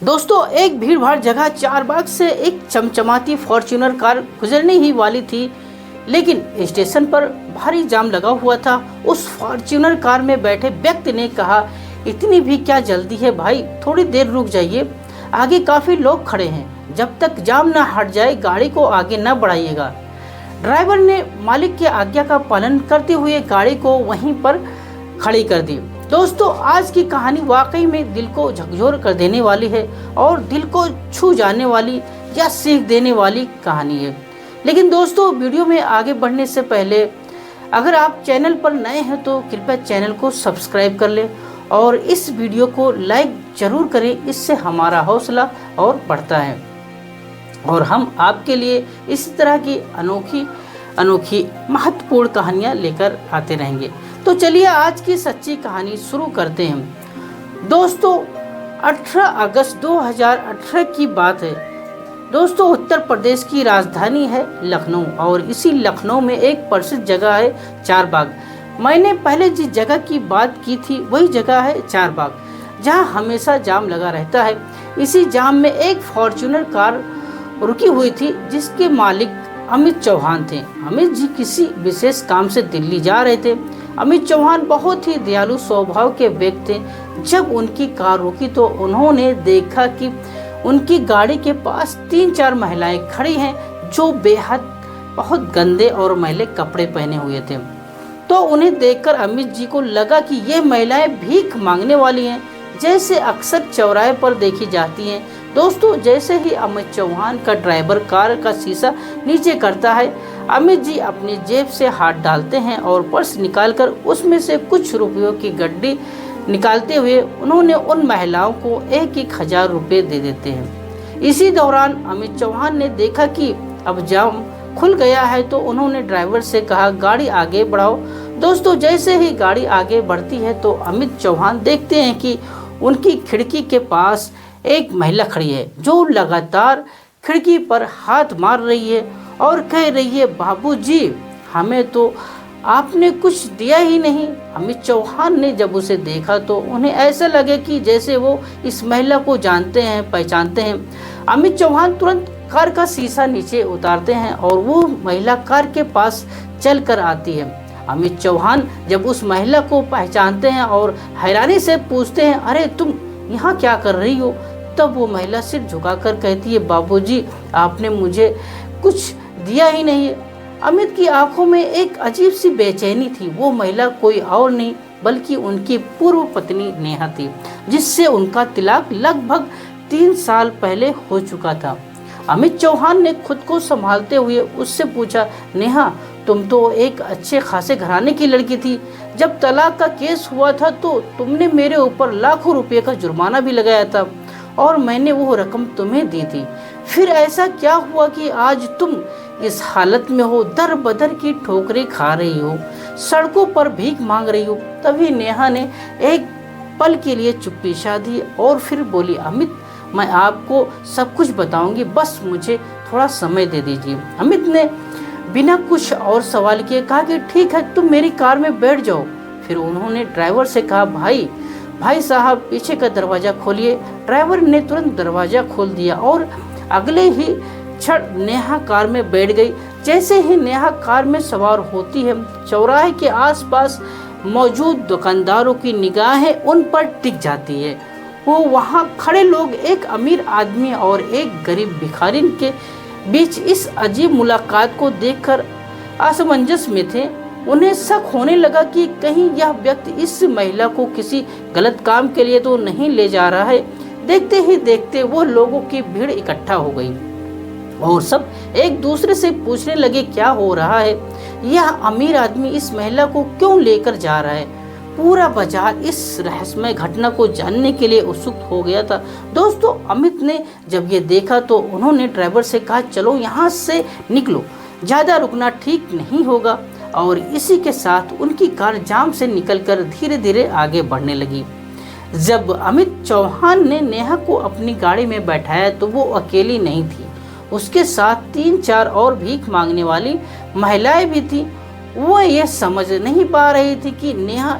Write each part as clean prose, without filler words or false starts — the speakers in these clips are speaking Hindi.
दोस्तों, एक भीड़ भाड़ जगह चारबाग से एक चमचमाती फॉर्च्यूनर कार गुजरने ही वाली थी, लेकिन स्टेशन पर भारी जाम लगा हुआ था। उस फॉर्च्यूनर कार में बैठे व्यक्ति ने कहा, इतनी भी क्या जल्दी है भाई, थोड़ी देर रुक जाइए, आगे काफी लोग खड़े हैं, जब तक जाम न हट जाए गाड़ी को आगे न बढ़ाइएगा। ड्राइवर ने मालिक की आज्ञा का पालन करते हुए गाड़ी को वहीं पर खड़ी कर दी। दोस्तों, आज की कहानी वाकई में दिल को झकझोर कर देने वाली है और दिल को छू जाने वाली या सीख देने वाली कहानी है। लेकिन दोस्तों, वीडियो में आगे बढ़ने से पहले अगर आप चैनल पर नए हैं तो कृपया चैनल को सब्सक्राइब कर लें और इस वीडियो को लाइक जरूर करें, इससे हमारा हौसला और बढ़ता है और हम आपके लिए इसी तरह की अनोखी महत्वपूर्ण कहानियां लेकर आते रहेंगे। तो चलिए आज की सच्ची कहानी शुरू करते हैं। दोस्तों, 18 अगस्त 2018 की बात है। दोस्तों, उत्तर प्रदेश की राजधानी है लखनऊ और इसी लखनऊ में एक प्रसिद्ध जगह है चारबाग। मैंने पहले जिस जगह की बात की थी वही जगह है चारबाग, जहां हमेशा जाम लगा रहता है। इसी जाम में एक फॉर्च्यूनर कार रुकी हुई थी जिसके मालिक अमित चौहान थे। अमित जी किसी विशेष काम से दिल्ली जा रहे थे। अमित चौहान बहुत ही दयालु स्वभाव के व्यक्ति थे। जब उनकी कार रुकी तो उन्होंने देखा कि उनकी गाड़ी के पास 3-4 महिलाएं खड़ी हैं जो बेहद बहुत गंदे और मैले कपड़े पहने हुए थे। तो उन्हें देखकर अमित जी को लगा कि ये महिलाएं भीख मांगने वाली हैं, जैसे अक्सर चौराहे पर देखी जाती हैं। दोस्तों, जैसे ही अमित चौहान का ड्राइवर कार का शीशा नीचे करता है, अमित जी अपनी जेब से हाथ डालते हैं और पर्स निकालकर उसमें से कुछ रुपयों की गड्डी निकालते हुए उन्होंने उन महिलाओं को 1-1 रुपये दे देते हैं। इसी दौरान अमित चौहान ने देखा कि अब जाम खुल गया है तो उन्होंने ड्राइवर से कहा, गाड़ी आगे बढ़ाओ। दोस्तों, जैसे ही गाड़ी आगे बढ़ती है तो अमित चौहान देखते हैं कि उनकी खिड़की के पास एक महिला खड़ी है जो लगातार खिड़की पर हाथ मार रही है और कह रही है, बाबूजी, हमें तो आपने कुछ दिया ही नहीं। अमित चौहान ने जब उसे देखा तो उन्हें ऐसा लगे कि जैसे वो इस महिला को जानते हैं, पहचानते हैं। अमित चौहान तुरंत कार का शीशा नीचे उतारते हैं और वो महिला कार के पास चल कर आती है। अमित चौहान जब उस महिला को पहचानते हैं और हैरानी से पूछते हैं, अरे तुम यहाँ क्या कर रही हो? तब वो महिला सिर झुकाकर कहती है, बाबूजी, आपने मुझे कुछ दिया ही नहीं। अमित की आंखों में एक अजीब सी बेचैनी थी। वो महिला कोई और नहीं बल्कि उनकी पूर्व पत्नी नेहा थी, जिससे उनका तिलक लगभग 3 साल पहले हो चुका था। अमित चौहान ने खुद को संभालते हुए उससे पूछा, नेहा, तुम तो एक अच्छे खासे घराने की लड़की थी। जब तलाक का केस हुआ था तो तुमने मेरे ऊपर लाखों रुपए का जुर्माना भी लगाया था और मैंने वो रकम तुम्हें दी थी। फिर ऐसा क्या हुआ कि आज तुम इस हालत में हो, दर बदर की ठोकरें खा रही हो, सड़कों पर भीख मांग रही हो? तभी नेहा ने एक पल के लिए चुप्पी सा दी और फिर बोली, अमित, मैं आपको सब कुछ बताऊंगी, बस मुझे थोड़ा समय दे दीजिए। अमित ने बिना कुछ और सवाल किए कहा कि ठीक है, तुम मेरी कार में बैठ जाओ। फिर उन्होंने ड्राइवर से कहा, भाई साहब, पीछे का दरवाजा खोलिए। ड्राइवर ने तुरंत दरवाजा खोल दिया और अगले ही क्षण नेहा कार में बैठ गई। जैसे ही नेहा कार में सवार होती है, चौराहे के आसपास मौजूद दुकानदारों की निगाहें उन पर टिक जाती है। वो वहाँ खड़े लोग एक अमीर आदमी और एक गरीब भिखारिन के बीच इस अजीब मुलाकात को देखकर असमंजस में थे। उन्हें शक होने लगा कि कहीं यह व्यक्ति इस महिला को किसी गलत काम के लिए तो नहीं ले जा रहा है। देखते ही देखते वो लोगों की भीड़ इकट्ठा हो गई और सब एक दूसरे से पूछने लगे, क्या हो रहा है? यह अमीर आदमी इस महिला को क्यों लेकर जा रहा है? पूरा बाजार इस रहस्यमय घटना को जानने के लिए उत्सुक हो गया था। दोस्तों, अमित ने जब ये देखा तो उन्होंने ड्राइवर से कहा, चलो यहाँ से निकलो, ज़्यादा रुकना ठीक नहीं होगा। और इसी के साथ उनकी कार जाम से निकलकर धीरे धीरे आगे बढ़ने लगी। जब अमित चौहान ने नेहा को अपनी गाड़ी में बैठाया तो वो अकेली नहीं थी, उसके साथ 3-4 और भीख मांगने वाली महिलाएं भी थी। वो ये समझ नहीं पा रही थी कि नेहा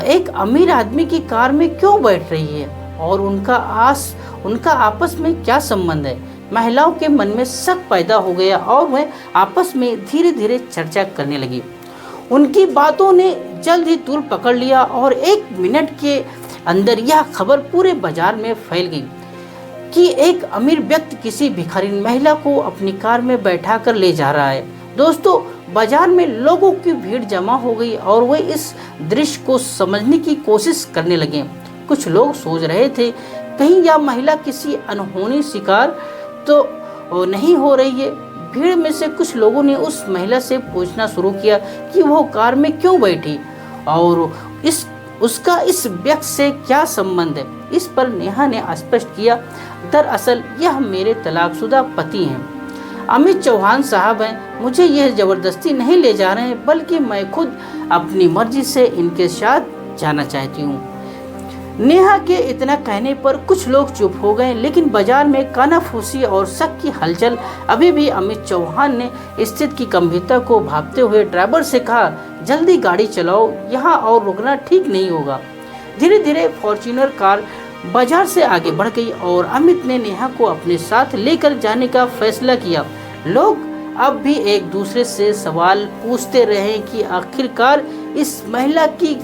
एक अमीर आदमी की कार में क्यों बैठ रही है और उनका आपस में क्या संबंध है। महिलाओं के मन में शक पैदा हो गया और वह आपस में धीरे धीरे चर्चा करने लगी। उनकी बातों ने जल्द ही तूल पकड़ लिया और 1 मिनट के अंदर यह खबर पूरे बाजार में फैल गई कि एक अमीर व्यक्ति किसी भिखारिन महिला को अपनी कार में बैठा कर ले जा रहा है। दोस्तों, बाजार में लोगों की भीड़ जमा हो गई और वे इस दृश्य को समझने की कोशिश करने लगे। कुछ लोग सोच रहे थे कहीं यह महिला किसी अनहोनी शिकार तो नहीं हो रही है। भीड़ में से कुछ लोगों ने उस महिला से पूछना शुरू किया कि वो कार में क्यों बैठी और उसका इस व्यक्ति से क्या संबंध है। इस पर नेहा ने स्पष्ट किया, दरअसल यह मेरे तलाकशुदा पति हैं, अमित चौहान साहब हैं। मुझे यह जबरदस्ती नहीं ले जा रहे हैं, बल्कि मैं खुद अपनी मर्जी से इनके साथ जाना चाहती हूँ। नेहा के इतना कहने पर कुछ लोग चुप हो गए, लेकिन बाजार में कानाफूसी और शक की हलचल अभी भी। अमित चौहान ने स्थिति की गंभीरता को भांपते हुए ड्राइवर से कहा, जल्दी गाड़ी चलाओ, यहाँ और रुकना ठीक नहीं होगा। धीरे धीरे फॉर्च्यूनर कार बाजार से आगे बढ़ गई और अमित ने नेहा को अपने साथ लेकर जाने का फैसला किया। लोग अब भी एक दूसरे से सवाल पूछते रहे कि आखिरकार इस महिला की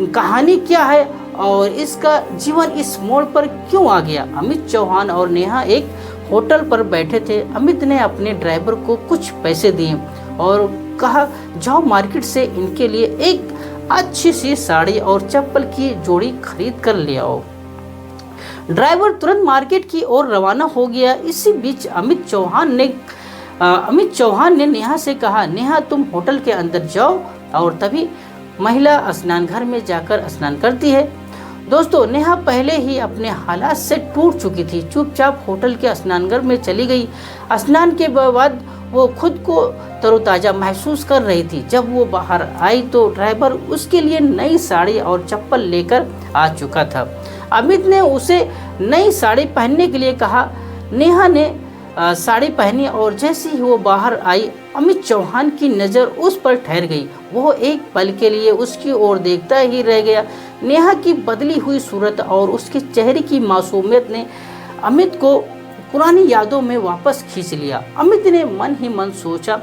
कहानी क्या है और इसका जीवन इस मोड़ पर क्यों आ गया। अमित चौहान और नेहा एक होटल पर बैठे थे। अमित ने अपने ड्राइवर को कुछ पैसे दिए और कहा, जाओ मार्केट से इनके लिए एक अच्छी सी साड़ी और चप्पल की जोड़ी खरीद कर ले आओ। ड्राइवर तुरंत मार्केट की ओर रवाना हो गया। इसी बीच अमित चौहान ने नेहा से कहा, नेहा तुम होटल के अंदर जाओ। और तभी महिला स्नान घर में जाकर स्नान करती है। दोस्तों, नेहा पहले ही अपने हालात से टूट चुकी थी। चुपचाप होटल के स्नानघर में चली गई। स्नान के बाद वो खुद को तरोताजा महसूस कर रही थी। जब वो बाहर आई तो ड्राइवर उसके लिए नई साड़ी और चप्पल लेकर आ चुका था। अमित ने उसे नई साड़ी पहनने के लिए कहा। नेहा ने साड़ी पहनी और जैसे ही वो बाहर आई, अमित चौहान की नज़र उस पर ठहर गई। वो एक पल के लिए उसकी ओर देखता ही रह गया। नेहा की बदली हुई सूरत और उसके चेहरे की मासूमियत ने अमित को पुरानी यादों में वापस खींच लिया। अमित ने मन ही मन सोचा,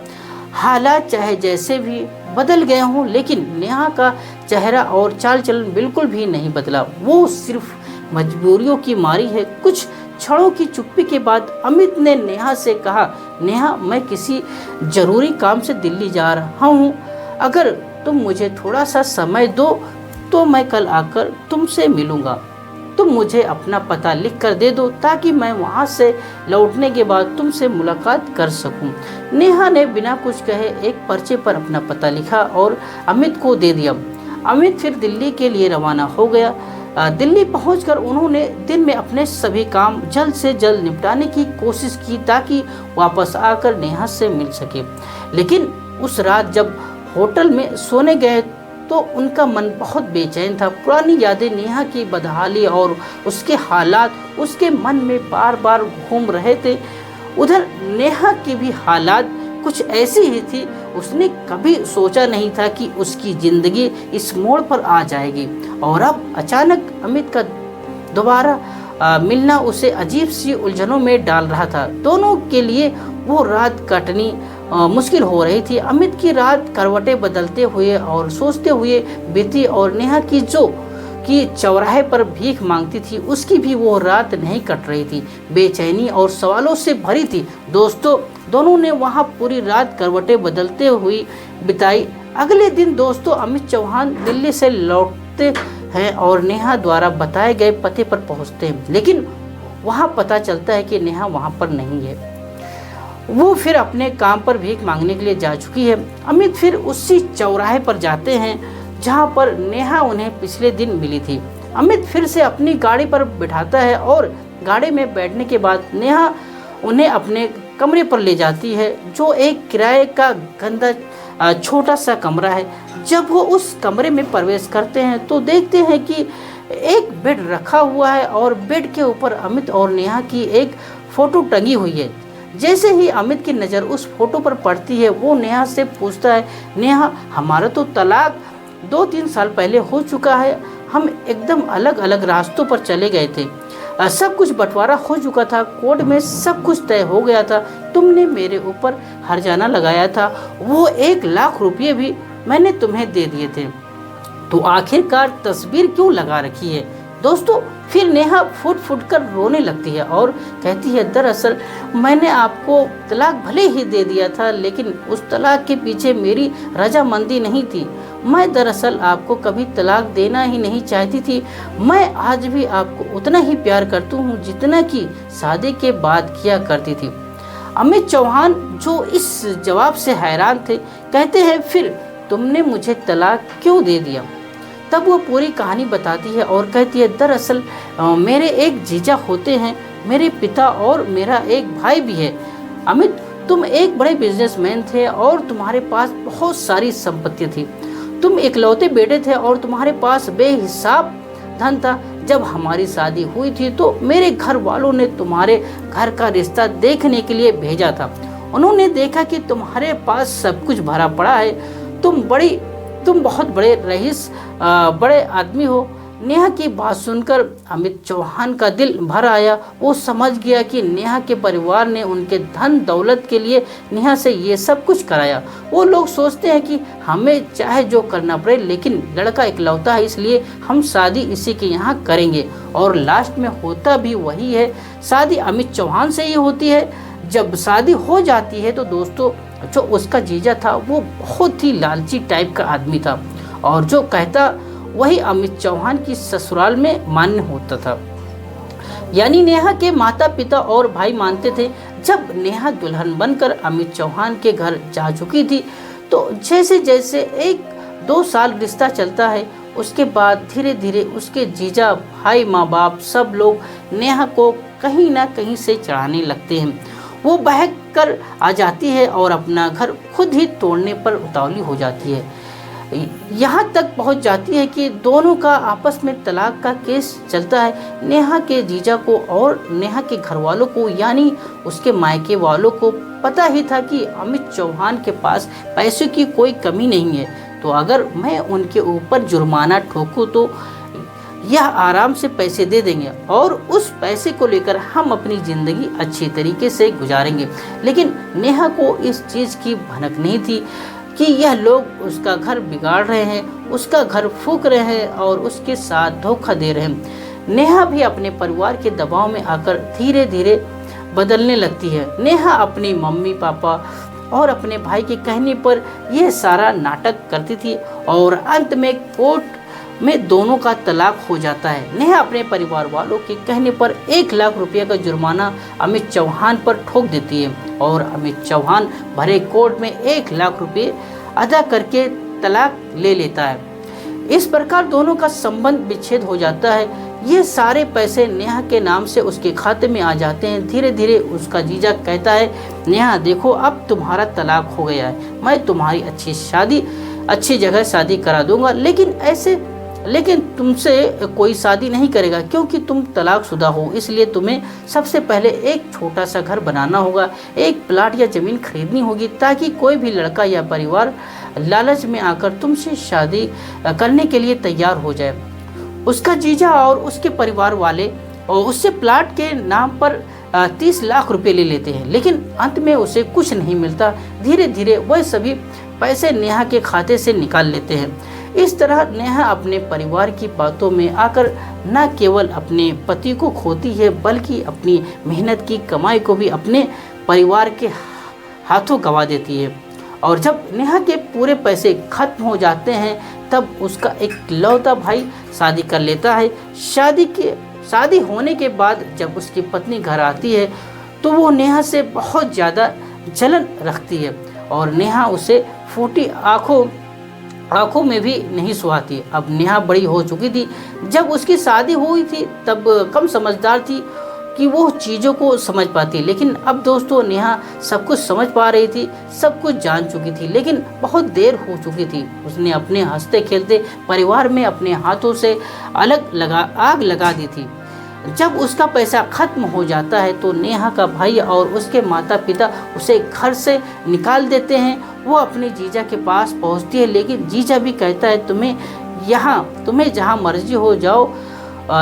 हालात चाहे जैसे भी बदल गए हों, लेकिन नेहा का चेहरा और चाल चलन बिल्कुल भी नहीं बदला। वो सिर्फ मजबूरियों की मारी है। कुछ क्षणों की चुप्पी के बाद अमित ने नेहा से कहा, नेहा मैं किसी जरूरी काम से दिल्ली जा रहा हूँ। अगर तुम मुझे थोड़ा सा समय दो तो मैं कल आकर तुमसे मिलूंगा। तुम मुझे अपना पता लिख कर दे दो ताकि मैं वहाँ से लौटने के बाद तुमसे मुलाकात कर सकूं। नेहा ने बिना कुछ कहे एक पर्चे पर अपना पता लिखा और अमित को दे दिया। अमित फिर दिल्ली के लिए रवाना हो गया। दिल्ली पहुंचकर उन्होंने दिन में अपने सभी काम जल्द से जल्द निपटाने की कोशिश की ताकि वापस आकर नेहा से मिल सके। लेकिन उस रात जब होटल में सोने गए तो उनका मन बहुत बेचैन था। पुरानी यादें, नेहा की बदहाली और उसके हालात उसके मन में बार बार घूम रहे थे। उधर नेहा की भी हालात कुछ ऐसी ही थी। उसने कभी सोचा नहीं था कि उसकी जिंदगी इस मोड़ पर आ जाएगी और अब अचानक अमित का दोबारा मिलना उसे अजीब सी उलझनों में डाल रहा था। दोनों के लिए वो रात काटनी मुश्किल हो रही थी। अमित की रात करवटें बदलते हुए और सोचते हुए बीती और नेहा की जो कि चौराहे पर भीख मांगती थी, उसकी भी वो रात नहीं कट रही थी। बेचैनी और सवालों से भरी थी। दोस्तों, दोनों ने वहाँ पूरी रात करवटें बदलते हुए बिताई। अगले दिन दोस्तों अमित चौहान दिल्ली से लौटते हैं और नेहा द्वारा बताए गए पते पर पहुँचते हैं, लेकिन वहाँ पता चलता है कि नेहा वहाँ पर नहीं है। वो फिर अपने काम पर भीख मांगने के लिए जा चुकी है। अमित फिर उसी चौराहे पर जाते हैं जहाँ पर नेहा उन्हें पिछले दिन मिली थी। अमित फिर से अपनी गाड़ी पर बिठाता है और गाड़ी में बैठने के बाद नेहा उन्हें अपने कमरे पर ले जाती है, जो एक किराए का गंदा छोटा सा कमरा है। जब वो उस कमरे में प्रवेश करते हैं तो देखते हैं कि एक बेड रखा हुआ है और बेड के ऊपर अमित और नेहा की एक फोटो टंगी हुई है। जैसे ही अमित की नज़र उस फोटो पर पड़ती है, वो नेहा से पूछता है, नेहा हमारा तो तलाक 2-3 साल पहले हो चुका है, हम एकदम अलग अलग रास्तों पर चले गए थे। सब कुछ बंटवारा हो चुका था, कोर्ट में सब कुछ तय हो गया था। तुमने मेरे ऊपर हर्जाना लगाया था, वो 1 लाख रुपये भी मैंने तुम्हें दे दिए थे, तो आखिरकार तस्वीर क्यों लगा रखी है। दोस्तों, फिर नेहा फुट फुट कर रोने लगती है और कहती है, दरअसल मैंने आपको तलाक भले ही दे दिया था, लेकिन उस तलाक के पीछे मेरी रजामंदी नहीं थी। मैं दरअसल आपको कभी तलाक देना ही नहीं चाहती थी। मैं आज भी आपको उतना ही प्यार करती हूँ जितना कि शादी के बाद किया करती थी। अमित चौहान, जो इस जवाब से हैरान थे, कहते हैं, फिर तुमने मुझे तलाक क्यों दे दिया। तब वो पूरी कहानी बताती है और कहती है, दरअसल मेरे एक जीजा होते हैं, मेरे पिता और मेरा एक भाई भी है। अमित, तुम एक बड़े बिजनेसमैन थे और तुम्हारे पास बहुत सारी संपत्ति थी। तुम इकलौते बेटे थे और तुम्हारे पास बेहिसाब धन था। जब हमारी शादी हुई थी तो मेरे घर वालों ने तुम्हारे घर का रिश्ता देखने के लिए भेजा था। उन्होंने देखा कि तुम्हारे पास सब कुछ भरा पड़ा है, तुम बहुत बड़े रईस बड़े आदमी हो। नेहा की बात सुनकर अमित चौहान का दिल भर आया। वो समझ गया कि नेहा के परिवार ने उनके धन दौलत के लिए नेहा से ये सब कुछ कराया। वो लोग सोचते हैं कि हमें चाहे जो करना पड़े, लेकिन लड़का इकलौता है, इसलिए हम शादी इसी के यहाँ करेंगे। और लास्ट में होता भी वही है, शादी अमित चौहान से ही होती है। जब शादी हो जाती है तो दोस्तों, जो उसका जीजा था वो बहुत ही लालची टाइप का आदमी था, और जो कहता वही अमित चौहान की ससुराल में मान्य होता था। यानी नेहा के माता पिता और भाई मानते थे। जब नेहा दुल्हन बनकर अमित चौहान के घर जा चुकी थी, तो जैसे जैसे 1-2 साल रिश्ता चलता है, उसके बाद धीरे धीरे उसके जीजा, भाई, माँ बाप सब लोग नेहा को कहीं ना कहीं से चढ़ाने लगते हैं। वो बहक कर आ जाती है और अपना घर खुद ही तोड़ने पर उतावली हो जाती है। यहाँ तक पहुँच जाती है कि दोनों का आपस में तलाक का केस चलता है। नेहा के जीजा को और नेहा के घर वालों को, यानी उसके मायके वालों को पता ही था कि अमित चौहान के पास पैसे की कोई कमी नहीं है, तो अगर मैं उनके ऊपर जुर्माना ठोकूं तो यह आराम से पैसे दे देंगे और उस पैसे को लेकर हम अपनी ज़िंदगी अच्छी तरीके से गुजारेंगे। लेकिन नेहा को इस चीज़ की भनक नहीं थी कि यह लोग उसका घर बिगाड़ रहे हैं, उसका घर फूंक रहे हैं और उसके साथ धोखा दे रहे हैं। नेहा भी अपने परिवार के दबाव में आकर धीरे धीरे बदलने लगती है। नेहा अपनी मम्मी पापा और अपने भाई के कहने पर यह सारा नाटक करती थी और अंत में कोर्ट में दोनों का तलाक हो जाता है। नेहा अपने परिवार वालों के कहने पर 1 लाख रुपये का जुर्माना अमित चौहान पर ठोक देती है और अमित चौहान भरे कोर्ट में 1 लाख रुपये अदा करके तलाक ले लेता है। इस प्रकार दोनों का संबंध विच्छेद हो जाता है। ये सारे पैसे नेहा के नाम से उसके खाते में आ जाते हैं। धीरे धीरे उसका जीजा कहता है, नेहा देखो, अब तुम्हारा तलाक हो गया है, मैं तुम्हारी अच्छी जगह शादी करा दूंगा, लेकिन तुमसे कोई शादी नहीं करेगा क्योंकि तुम तलाकशुदा हो। इसलिए तुम्हें सबसे पहले एक छोटा सा घर बनाना होगा, एक प्लाट या ज़मीन खरीदनी होगी, ताकि कोई भी लड़का या परिवार लालच में आकर तुमसे शादी करने के लिए तैयार हो जाए। उसका जीजा और उसके परिवार वाले और उससे प्लाट के नाम पर 30 लाख रुपए ले लेते हैं, लेकिन अंत में उसे कुछ नहीं मिलता। धीरे धीरे वह सभी पैसे नेहा के खाते से निकाल लेते हैं। इस तरह नेहा अपने परिवार की बातों में आकर न केवल अपने पति को खोती है, बल्कि अपनी मेहनत की कमाई को भी अपने परिवार के हाथों गंवा देती है। और जब नेहा के पूरे पैसे खत्म हो जाते हैं, तब उसका एक लौता भाई शादी कर लेता है। शादी होने के बाद जब उसकी पत्नी घर आती है, तो वो नेहा से बहुत ज़्यादा जलन रखती है और नेहा उसे फूटी आंखों में भी नहीं सुहाती। अब नेहा बड़ी हो चुकी थी। जब उसकी शादी हुई थी तब कम समझदार थी कि वो चीज़ों को समझ पाती, लेकिन अब दोस्तों नेहा सब कुछ समझ पा रही थी, सब कुछ जान चुकी थी, लेकिन बहुत देर हो चुकी थी। उसने अपने हंसते खेलते परिवार में अपने हाथों से आग लगा दी थी। जब उसका पैसा खत्म हो जाता है तो नेहा का भाई और उसके माता पिता उसे घर से निकाल देते हैं। वो अपने जीजा के पास पहुंचती है, लेकिन जीजा भी कहता है, तुम्हें यहाँ तुम्हें जहाँ मर्जी हो जाओ,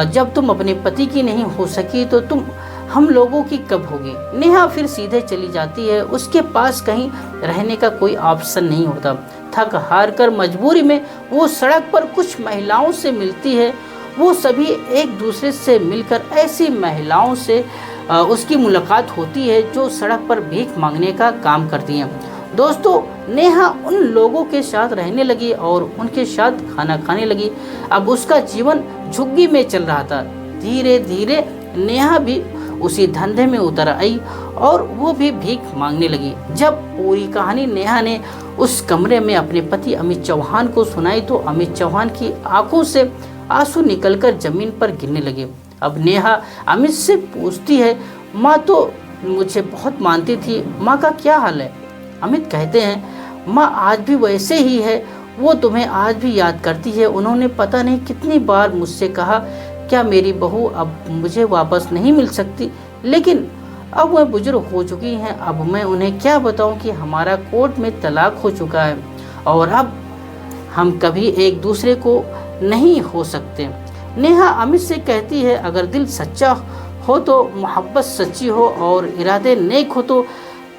जब तुम अपने पति की नहीं हो सकी तो तुम हम लोगों की कब होगी। नेहा फिर सीधे चली जाती है। उसके पास कहीं रहने का कोई ऑप्शन नहीं होता। थक हार कर मजबूरी में वो सड़क पर कुछ महिलाओं से मिलती है। वो सभी एक दूसरे से मिलकर ऐसी महिलाओं से उसकी मुलाकात होती है जो सड़क पर भीख मांगने का काम करती हैं। दोस्तों, नेहा उन लोगों के साथ रहने लगी और उनके साथ खाना खाने लगी। अब उसका जीवन झुग्गी में चल रहा था। धीरे धीरे नेहा भी उसी धंधे में उतर आई और वो भी भीख मांगने लगी। जब पूरी कहानी नेहा ने उस कमरे में अपने पति अमित चौहान को सुनाई तो अमित चौहान की आंखों से आंसू निकलकर जमीन पर गिरने लगे। अब नेहा अमित से पूछती है, माँ तो मुझे बहुत मानती थी, माँ का क्या हाल है? अमित कहते हैं, माँ आज भी वैसे ही है, वो तुम्हें आज भी याद करती है। उन्होंने पता नहीं कितनी बार मुझसे कहा, क्या मेरी बहू अब मुझे वापस नहीं मिल सकती, लेकिन अब वह बुजुर्ग हो चुकी हैं। अब मैं उन्हें क्या बताऊं कि हमारा कोर्ट में तलाक हो चुका है और अब हम कभी एक दूसरे को नहीं हो सकते। नेहा अमित से कहती है, अगर दिल सच्चा हो तो मोहब्बत सच्ची हो और इरादे नेक हो तो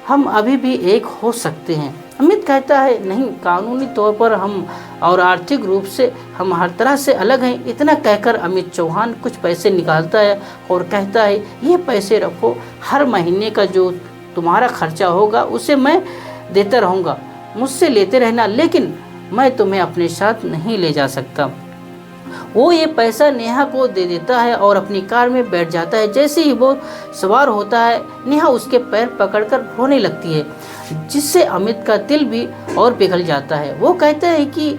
हम अभी भी एक हो सकते हैं। अमित कहता है, नहीं, कानूनी तौर पर हम और आर्थिक रूप से हम हर तरह से अलग हैं। इतना कहकर अमित चौहान कुछ पैसे निकालता है और कहता है, ये पैसे रखो, हर महीने का जो तुम्हारा खर्चा होगा उसे मैं देता रहूँगा, मुझसे लेते रहना, लेकिन मैं तुम्हें अपने साथ नहीं ले जा सकता। वो ये पैसा नेहा को दे देता है और अपनी कार में बैठ जाता है। जैसे ही वो सवार होता है, नेहा उसके पैर पकड़कर रोने लगती है, जिससे अमित का दिल भी और पिघल जाता है। वो कहता है कि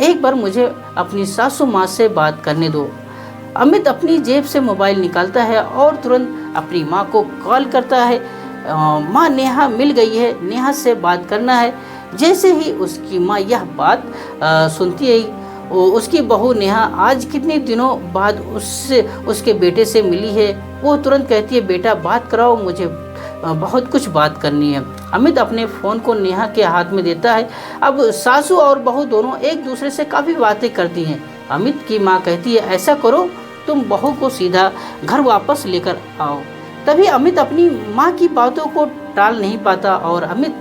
एक बार मुझे अपनी सासू माँ से बात करने दो। अमित अपनी जेब से मोबाइल निकालता है और तुरंत अपनी माँ को कॉल करता है। माँ, नेहा मिल गई है, नेहा से बात करना है। जैसे ही उसकी माँ यह बात सुनती है, उसकी बहू नेहा आज कितने दिनों बाद उसके बेटे से मिली है। वो तुरंत कहती है, बेटा बात कराओ, मुझे बहुत कुछ बात करनी है। अमित अपने फ़ोन को नेहा के हाथ में देता है। अब सासू और बहू दोनों एक दूसरे से काफ़ी बातें करती हैं। अमित की माँ कहती है, ऐसा करो, तुम बहू को सीधा घर वापस लेकर आओ। तभी अमित अपनी माँ की बातों को टाल नहीं पाता और अमित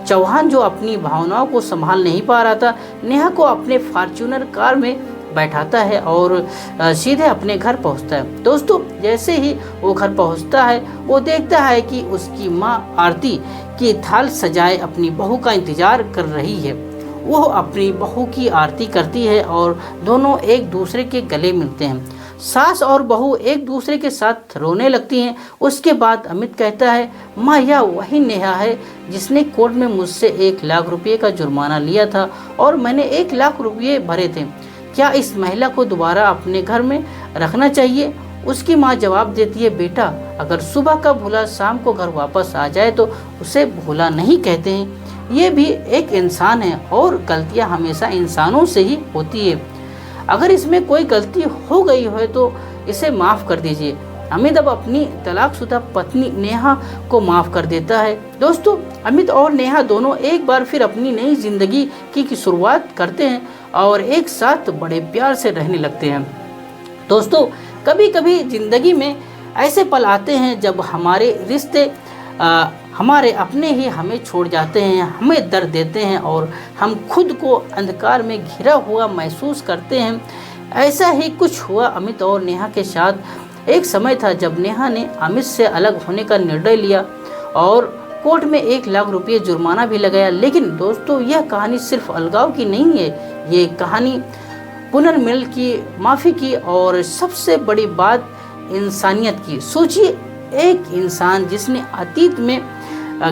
चौहान, जो अपनी भावनाओं को संभाल नहीं पा रहा था, नेहा को अपने फॉर्च्यूनर कार में बैठाता है और सीधे अपने घर पहुंचता है। दोस्तों, जैसे ही वो घर पहुंचता है, वो देखता है कि उसकी माँ आरती की थाल सजाए अपनी बहू का इंतजार कर रही है। वो अपनी बहू की आरती करती है और दोनों एक दूसरे के गले मिलते हैं। सास और बहू एक दूसरे के साथ रोने लगती हैं। उसके बाद अमित कहता है, माँ, यह वही नेहा है जिसने कोर्ट में मुझसे 1 लाख रुपये का जुर्माना लिया था और मैंने 1 लाख रुपये भरे थे। क्या इस महिला को दोबारा अपने घर में रखना चाहिए? उसकी माँ जवाब देती है, बेटा, अगर सुबह का भूला शाम को घर वापस आ जाए तो उसे भूला नहीं कहते हैं। ये भी एक इंसान है और गलतियाँ हमेशा इंसानों से ही होती है। अगर इसमें कोई गलती हो गई है तो इसे माफ़ कर दीजिए। अमित अब अपनी तलाकशुदा पत्नी नेहा को माफ़ कर देता है। दोस्तों, अमित और नेहा दोनों एक बार फिर अपनी नई जिंदगी की शुरुआत करते हैं और एक साथ बड़े प्यार से रहने लगते हैं। दोस्तों, कभी कभी ज़िंदगी में ऐसे पल आते हैं जब हमारे रिश्ते हमारे अपने ही हमें छोड़ जाते हैं, हमें दर्द देते हैं और हम खुद को अंधकार में घिरा हुआ महसूस करते हैं। ऐसा ही कुछ हुआ अमित और नेहा के साथ। एक समय था जब नेहा ने अमित से अलग होने का निर्णय लिया और कोर्ट में 1 लाख रुपये जुर्माना भी लगाया। लेकिन दोस्तों, यह कहानी सिर्फ अलगाव की नहीं है, ये कहानी पुनर्मिलन की, माफ़ी की और सबसे बड़ी बात इंसानियत की। सोचिए, एक इंसान जिसने अतीत में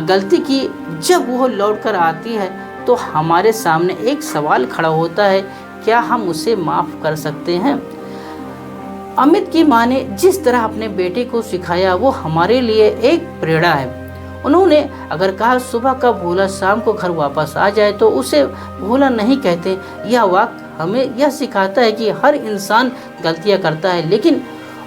गलती की, जब वो लौट कर आती है तो हमारे सामने एक सवाल खड़ा होता है, क्या हम उसे माफ़ कर सकते हैं? अमित की माँ ने जिस तरह अपने बेटे को सिखाया वो हमारे लिए एक प्रेरणा है। उन्होंने अगर कहा सुबह का भूला शाम को घर वापस आ जाए तो उसे भूला नहीं कहते। यह वाक्य हमें यह सिखाता है कि हर इंसान गलतियाँ करता है, लेकिन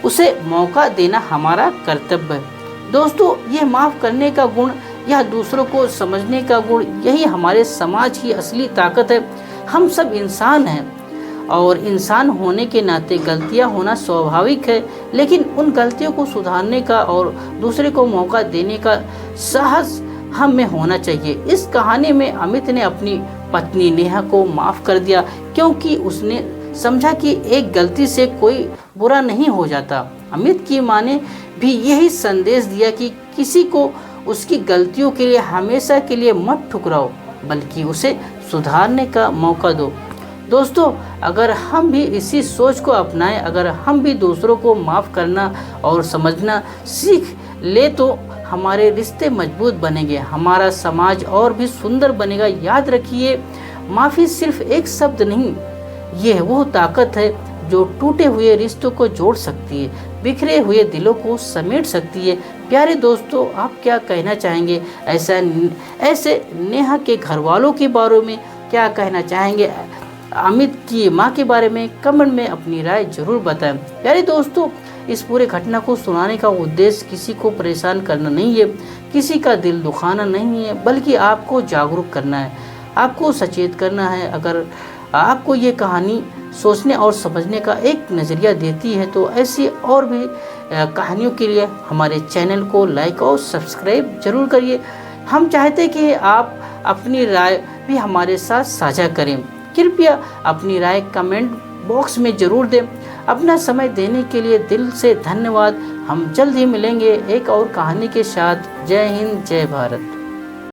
उसे मौका देना हमारा कर्तव्य है। दोस्तों, यह माफ़ करने का गुण, यह दूसरों को समझने का गुण, यही हमारे समाज की असली ताकत है। हम सब इंसान हैं और इंसान होने के नाते गलतियां होना स्वाभाविक है, लेकिन उन गलतियों को सुधारने का और दूसरे को मौका देने का साहस हम में होना चाहिए। इस कहानी में अमित ने अपनी पत्नी नेहा को माफ़ कर दिया, क्योंकि उसने समझा कि एक गलती से कोई बुरा नहीं हो जाता। अमित की माँ ने भी यही संदेश दिया कि किसी को उसकी गलतियों के लिए हमेशा के लिए मत ठुकराओ, बल्कि उसे सुधारने का मौका दो। दोस्तों, अगर हम भी इसी सोच को अपनाएं, अगर हम भी दूसरों को माफ़ करना और समझना सीख ले, तो हमारे रिश्ते मजबूत बनेंगे, हमारा समाज और भी सुंदर बनेगा। याद रखिए, माफ़ी सिर्फ एक शब्द नहीं, यह वो ताकत है जो टूटे हुए रिश्तों को जोड़ सकती है, बिखरे हुए दिलों को समेट सकती है। प्यारे दोस्तों, आप क्या कहना चाहेंगे? ऐसे नेहा के घर वालों के बारे में क्या कहना चाहेंगे? अमित की मां के बारे में कमेंट में अपनी राय जरूर बताएं। प्यारे दोस्तों, इस पूरे घटना को सुनाने का उद्देश्य किसी को परेशान करना नहीं है, किसी का दिल दुखाना नहीं है, बल्कि आपको जागरूक करना है, आपको सचेत करना है। अगर आपको ये कहानी सोचने और समझने का एक नज़रिया देती है, तो ऐसी और भी कहानियों के लिए हमारे चैनल को लाइक और सब्सक्राइब जरूर करिए। हम चाहते हैं कि आप अपनी राय भी हमारे साथ साझा करें। कृपया अपनी राय कमेंट बॉक्स में ज़रूर दें। अपना समय देने के लिए दिल से धन्यवाद। हम जल्द ही मिलेंगे एक और कहानी के साथ। जय हिंद, जय भारत।